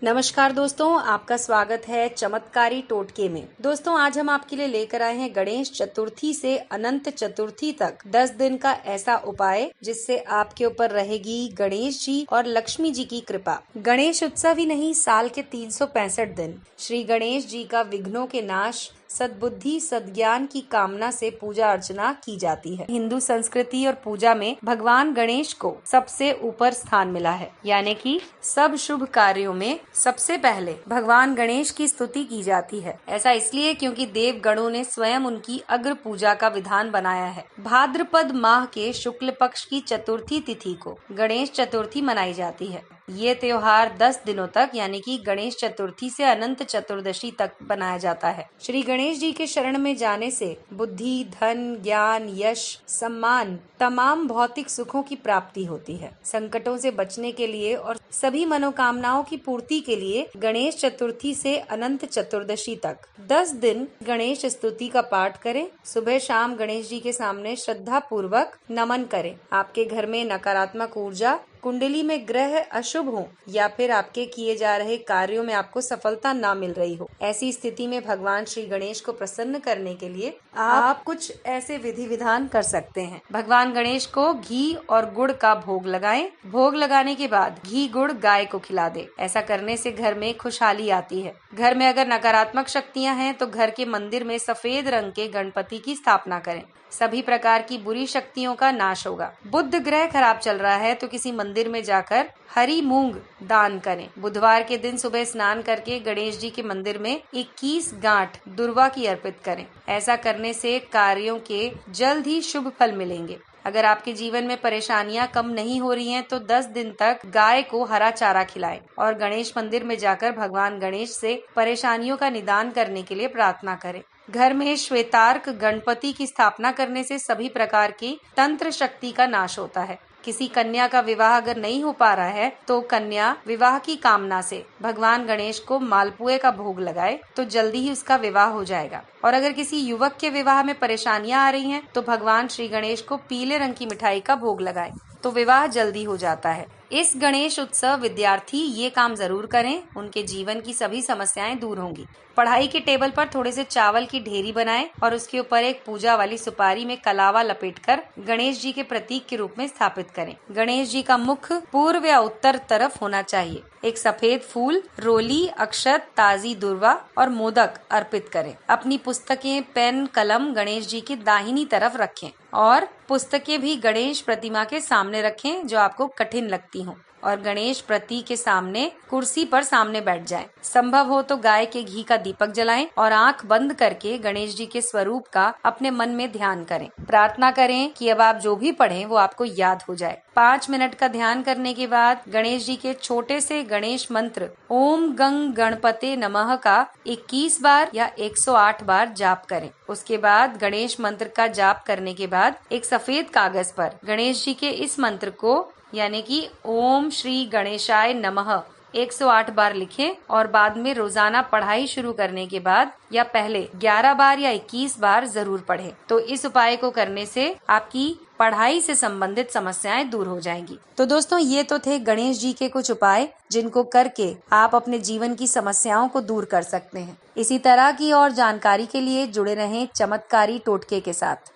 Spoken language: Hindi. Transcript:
नमस्कार दोस्तों, आपका स्वागत है चमत्कारी टोटके में। दोस्तों, आज हम आपके लिए लेकर आए हैं गणेश चतुर्थी से अनंत चतुर्थी तक 10 दिन का ऐसा उपाय जिससे आपके ऊपर रहेगी गणेश जी और लक्ष्मी जी की कृपा। गणेश उत्सव ही नहीं, साल के 365 दिन श्री गणेश जी का विघ्नों के नाश, सद्बुद्धि सद्ज्ञान की कामना से पूजा अर्चना की जाती है। हिंदू संस्कृति और पूजा में भगवान गणेश को सबसे ऊपर स्थान मिला है, यानी कि सब शुभ कार्यों में सबसे पहले भगवान गणेश की स्तुति की जाती है। ऐसा इसलिए क्योंकि देव गणों ने स्वयं उनकी अग्र पूजा का विधान बनाया है। भाद्रपद माह के शुक्ल पक्ष की चतुर्थी तिथि को गणेश चतुर्थी मनाई जाती है। ये त्योहार 10 दिनों तक यानी कि गणेश चतुर्थी से अनंत चतुर्दशी तक बनाया जाता है। श्री गणेश जी के शरण में जाने से बुद्धि, धन, ज्ञान, यश, सम्मान, तमाम भौतिक सुखों की प्राप्ति होती है। संकटों से बचने के लिए और सभी मनोकामनाओं की पूर्ति के लिए गणेश चतुर्थी से अनंत चतुर्दशी तक 10 दिन गणेश स्तुति का पाठ करें। सुबह शाम गणेश जी के सामने श्रद्धा पूर्वक नमन करें। आपके घर में नकारात्मक ऊर्जा, कुंडली में ग्रह अशुभ हो या फिर आपके किए जा रहे कार्यों में आपको सफलता ना मिल रही हो, ऐसी स्थिति में भगवान श्री गणेश को प्रसन्न करने के लिए आप कुछ ऐसे विधि विधान कर सकते हैं। भगवान गणेश को घी और गुड़ का भोग लगाएं। भोग लगाने के बाद घी गुड़ गाय को खिला दे। ऐसा करने से घर में खुशहाली आती है। घर में अगर नकारात्मक शक्तियां हैं तो घर के मंदिर में सफेद रंग के गणपति की स्थापना करें। सभी प्रकार की बुरी शक्तियों का नाश होगा। बुध ग्रह खराब चल रहा है तो किसी मंदिर में जाकर हरी मूंग दान करें। बुधवार के दिन सुबह स्नान करके गणेश जी के मंदिर में 21 गांठ दुर्वा की अर्पित करें। ऐसा करने से कार्यों के जल्द ही शुभ फल मिलेंगे। अगर आपके जीवन में परेशानियां कम नहीं हो रही हैं तो 10 दिन तक गाय को हरा चारा खिलाएं और गणेश मंदिर में जाकर भगवान गणेश से परेशानियों का निदान करने के लिए प्रार्थना करें। घर में श्वेतार्क गणपति की स्थापना करने से सभी प्रकार की तंत्र शक्ति का नाश होता है। किसी कन्या का विवाह अगर नहीं हो पा रहा है तो कन्या विवाह की कामना से भगवान गणेश को मालपुए का भोग लगाए तो जल्दी ही उसका विवाह हो जाएगा। और अगर किसी युवक के विवाह में परेशानियां आ रही हैं तो भगवान श्री गणेश को पीले रंग की मिठाई का भोग लगाएं तो विवाह जल्दी हो जाता है। इस गणेश उत्सव विद्यार्थी ये काम जरूर करें, उनके जीवन की सभी समस्याएं दूर होंगी। पढ़ाई के टेबल पर थोड़े से चावल की ढेरी बनाएं और उसके ऊपर एक पूजा वाली सुपारी में कलावा लपेटकर गणेश जी के प्रतीक के रूप में स्थापित करें। गणेश जी का मुख पूर्व या उत्तर तरफ होना चाहिए। एक सफेद फूल, रोली, अक्षत, ताजी दुर्वा और मोदक अर्पित करें। अपनी पुस्तकें, पेन, कलम गणेश जी की दाहिनी तरफ रखें और पुस्तकें भी गणेश प्रतिमा के सामने रखें जो आपको कठिन लगती हो और गणेश प्रतीक के सामने कुर्सी पर सामने बैठ जाएं। संभव हो तो गाय के घी का दीपक जलाएं और आंख बंद करके गणेश जी के स्वरूप का अपने मन में ध्यान करें। प्रार्थना करें कि अब आप जो भी पढ़ें वो आपको याद हो जाए। 5 मिनट का ध्यान करने के बाद गणेश जी के छोटे से गणेश मंत्र ओम गंग गणपते नमः का 21 बार या 108 बार जाप करें। उसके बाद गणेश मंत्र का जाप करने के बाद एक सफेद कागज पर गणेश जी के इस मंत्र को यानी कि ओम श्री गणेशाय नमः 108 बार लिखें और बाद में रोजाना पढ़ाई शुरू करने के बाद या पहले 11 बार या 21 बार जरूर पढ़ें। तो इस उपाय को करने से आपकी पढ़ाई से संबंधित समस्याएं दूर हो जाएंगी। तो दोस्तों, ये तो थे गणेश जी के कुछ उपाय जिनको करके आप अपने जीवन की समस्याओं को दूर कर सकते हैं। इसी तरह की और जानकारी के लिए जुड़े रहें चमत्कारी टोटके के साथ।